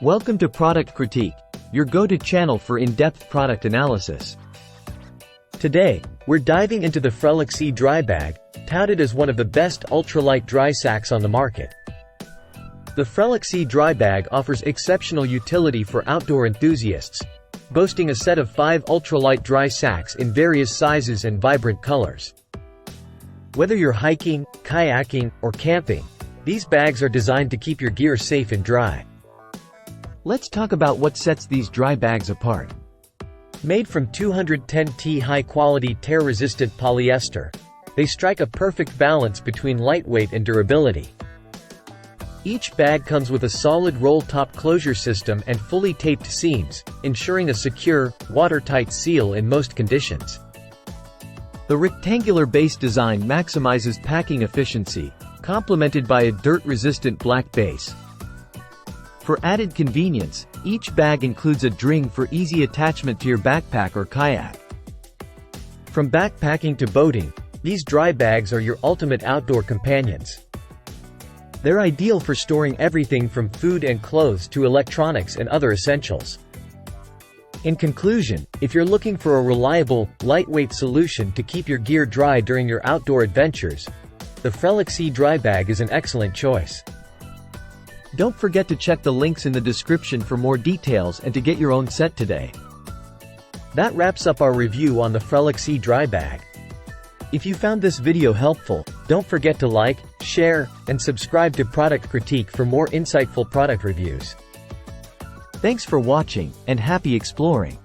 Welcome to Product Critique, your go-to channel for in-depth product analysis. Today, we're diving into the Frelaxy dry bag, touted as one of the best ultralight dry sacks on the market. The Frelaxy dry bag offers exceptional utility for outdoor enthusiasts, boasting a set of 5 ultralight dry sacks in various sizes and vibrant colors. Whether you're hiking, kayaking, or camping, these bags are designed to keep your gear safe and dry. Let's talk about what sets these dry bags apart. Made from 210T high-quality tear-resistant polyester, they strike a perfect balance between lightweight and durability. Each bag comes with a solid roll-top closure system and fully taped seams, ensuring a secure, watertight seal in most conditions. The rectangular base design maximizes packing efficiency, complemented by a dirt-resistant black base. For added convenience, each bag includes a dring for easy attachment to your backpack or kayak. From backpacking to boating, these dry bags are your ultimate outdoor companions. They're ideal for storing everything from food and clothes to electronics and other essentials. In conclusion, if you're looking for a reliable, lightweight solution to keep your gear dry during your outdoor adventures, the Frelaxy dry bag is an excellent choice. Don't forget to check the links in the description for more details and to get your own set today. That wraps up our review on the Frelaxy dry bag. If you found this video helpful, don't forget to like, share, and subscribe to Product Critique for more insightful product reviews. Thanks for watching, and happy exploring!